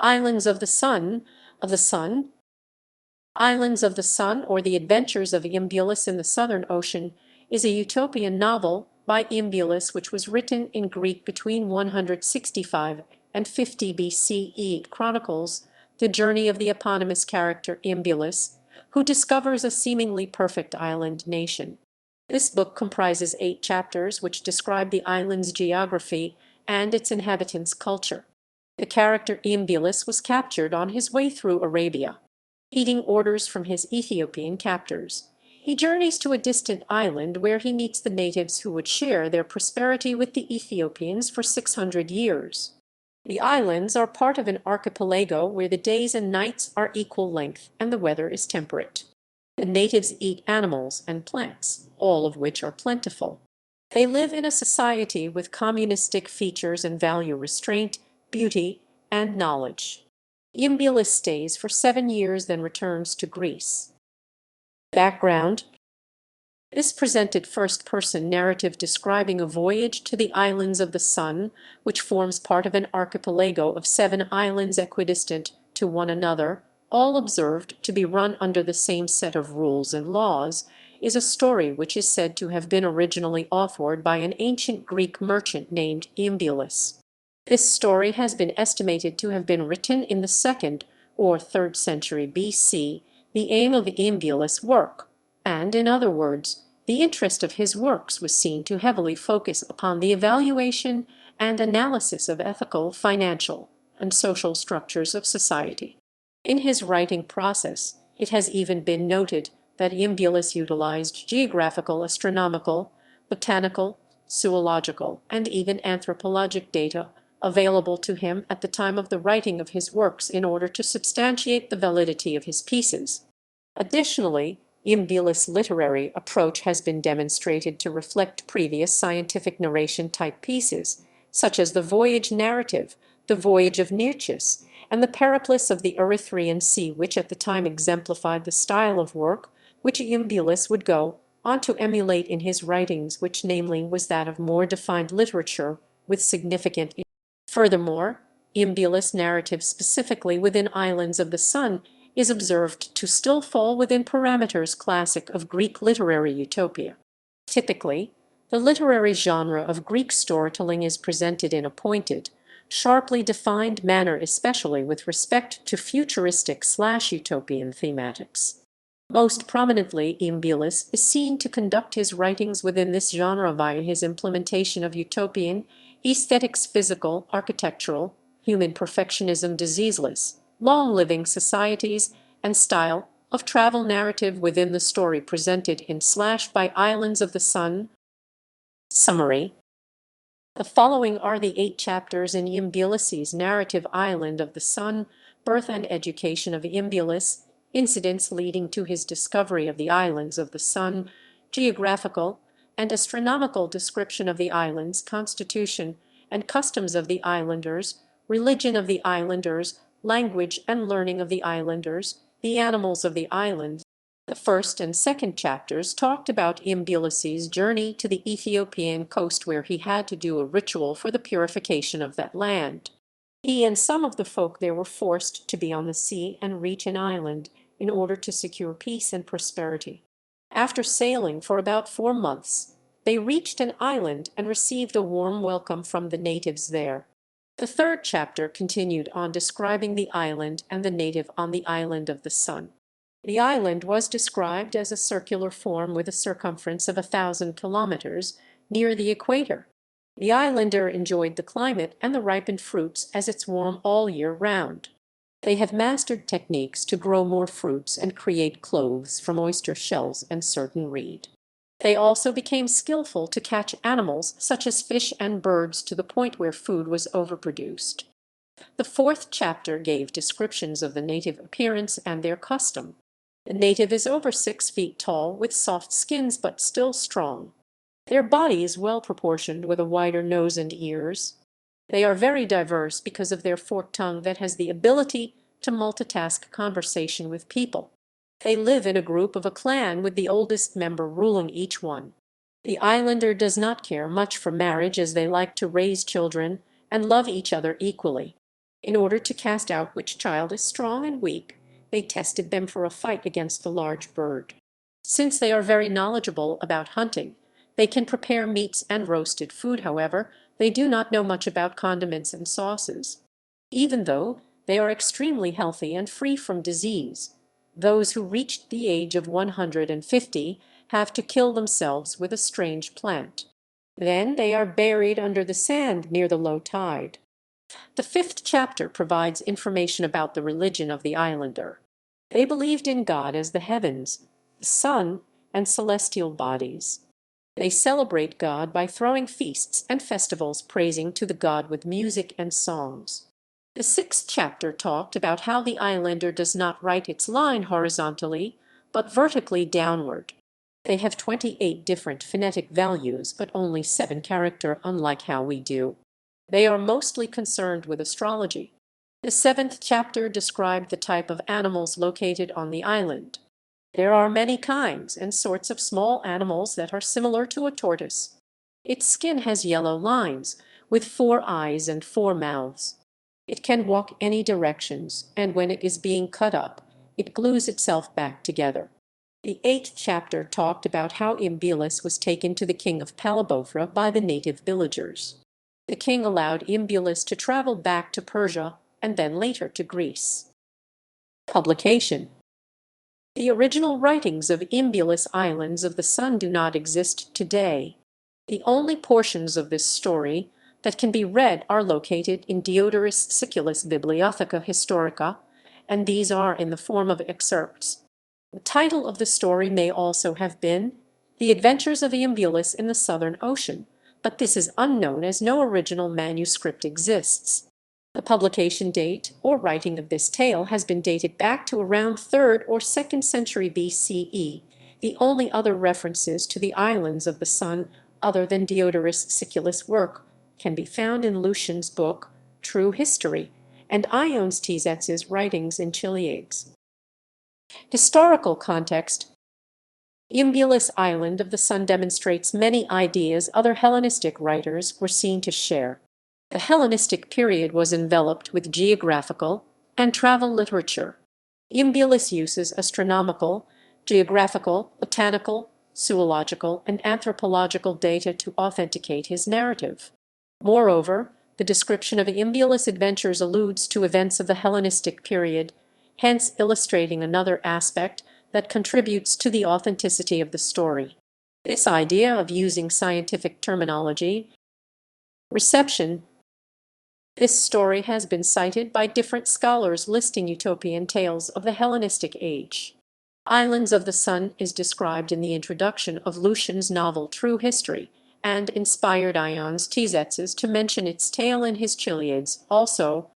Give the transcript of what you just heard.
Islands of the Sun, of the Sun, Islands of the Sun, or The Adventures of Iambulus in the Southern Ocean, is a utopian novel by Iambulus which was written in Greek between 165 and 50 B.C.E. chronicles the journey of the eponymous character Iambulus, who discovers a seemingly perfect island nation. This book comprises 8 chapters which describe the island's geography and its inhabitants' culture. The character Iambulus was captured on his way through Arabia. Heeding orders from his Ethiopian captors, he journeys to a distant island where he meets the natives who would share their prosperity with the Ethiopians for 600 years. The islands are part of an archipelago where the days and nights are equal length and the weather is temperate. The natives eat animals and plants, all of which are plentiful. They live in a society with communistic features and value restraint, beauty, and knowledge. Iambulus stays for 7 years, then returns to Greece. Background: this presented first-person narrative describing a voyage to the Islands of the Sun, which forms part of an archipelago of 7 islands equidistant to one another, all observed to be run under the same set of rules and laws, is a story which is said to have been originally authored by an ancient Greek merchant named Iambulus. This story has been estimated to have been written in the 2nd or 3rd century B.C., the aim of Iambulus' work, and, in other words, the interest of his works was seen to heavily focus upon the evaluation and analysis of ethical, financial, and social structures of society. In his writing process, it has even been noted that Iambulus utilized geographical, astronomical, botanical, zoological, and even anthropologic data available to him at the time of the writing of his works in order to substantiate the validity of his pieces. Additionally, Iambulus' literary approach has been demonstrated to reflect previous scientific narration-type pieces, such as the voyage narrative, the voyage of Nearchus, and the Periplus of the Erythraean Sea, which at the time exemplified the style of work which Iambulus would go on to emulate in his writings, which namely was that of more defined literature with significant. Furthermore, Iambulus' narrative specifically within Islands of the Sun is observed to still fall within parameters classic of Greek literary utopia. Typically, the literary genre of Greek storytelling is presented in a pointed, sharply defined manner, especially with respect to futuristic/utopian thematics. Most prominently, Iambulus is seen to conduct his writings within this genre via his implementation of utopian aesthetics, physical, architectural, human perfectionism, diseaseless, long-living societies, and style of travel narrative within the story presented in / by Islands of the Sun. Summary: the following are the 8 chapters in Iambulus's narrative Island of the Sun: birth and education of Iambulus, incidents leading to his discovery of the Islands of the Sun, geographical and astronomical description of the islands, constitution and customs of the islanders, religion of the islanders, language and learning of the islanders, the animals of the island. The 1st and 2nd chapters talked about Iambulus's journey to the Ethiopian coast, where he had to do a ritual for the purification of that land. He and some of the folk there were forced to be on the sea and reach an island in order to secure peace and prosperity. After sailing for about 4 months, they reached an island and received a warm welcome from the natives there. The 3rd chapter continued on describing the island and the native on the Island of the Sun. The island was described as a circular form with a circumference of 1,000 kilometers near the equator. The islander enjoyed the climate and the ripened fruits, as it's warm all year round. They have mastered techniques to grow more fruits and create clothes from oyster shells and certain reed. They also became skillful to catch animals such as fish and birds to the point where food was overproduced. The 4th chapter gave descriptions of the native appearance and their custom. The native is over 6 feet tall, with soft skins but still strong. Their body is well proportioned with a wider nose and ears. They are very diverse because of their forked tongue that has the ability to multitask conversation with people. They live in a group of a clan, with the oldest member ruling each one. The islander does not care much for marriage, as they like to raise children and love each other equally. In order to cast out which child is strong and weak, they tested them for a fight against the large bird. Since they are very knowledgeable about hunting, they can prepare meats and roasted food. However, they do not know much about condiments and sauces. Even though they are extremely healthy and free from disease, those who reached the age of 150 have to kill themselves with a strange plant. Then they are buried under the sand near the low tide. The fifth chapter provides information about the religion of the islander. They believed in God as the heavens, the sun, and celestial bodies. They celebrate God by throwing feasts and festivals praising to the god with music and songs. The sixth chapter talked about how the islander does not write its line horizontally, but vertically downward. They have 28 different phonetic values, but only 7 character, unlike how we do. They are mostly concerned with astrology. The seventh chapter described the type of animals located on the island. There are many kinds and sorts of small animals that are similar to a tortoise. Its skin has yellow lines, with 4 eyes and 4 mouths. It can walk any directions, and when it is being cut up, it glues itself back together. The eighth chapter talked about how Iambulus was taken to the king of Palabofra by the native villagers. The king allowed Iambulus to travel back to Persia and then later to Greece. Publication. The original writings of Iambulus Islands of the Sun do not exist today. The only portions of this story that can be read are located in Diodorus Siculus' Bibliotheca Historica, and these are in the form of excerpts. The title of the story may also have been The Adventures of Iambulus in the Southern Ocean, but this is unknown as no original manuscript exists. The publication date or writing of this tale has been dated back to around 3rd or 2nd century B.C.E. The only other references to the islands of the sun, other than Diodorus Siculus' work, can be found in Lucian's book, True History, and Iones Tzetzes' writings in Chiliades. Historical context. Iambulus Island of the Sun demonstrates many ideas other Hellenistic writers were seen to share. The Hellenistic period was enveloped with geographical and travel literature. Iambulus uses astronomical, geographical, botanical, zoological, and anthropological data to authenticate his narrative. Moreover, the description of Iambulus' adventures alludes to events of the Hellenistic period, hence illustrating another aspect that contributes to the authenticity of the story. This idea of using scientific terminology. Reception. This story has been cited by different scholars listing utopian tales of the Hellenistic age. Islands of the Sun is described in the introduction of Lucian's novel True History, and inspired Iones Tzetzes to mention its tale in his Chiliades. Also,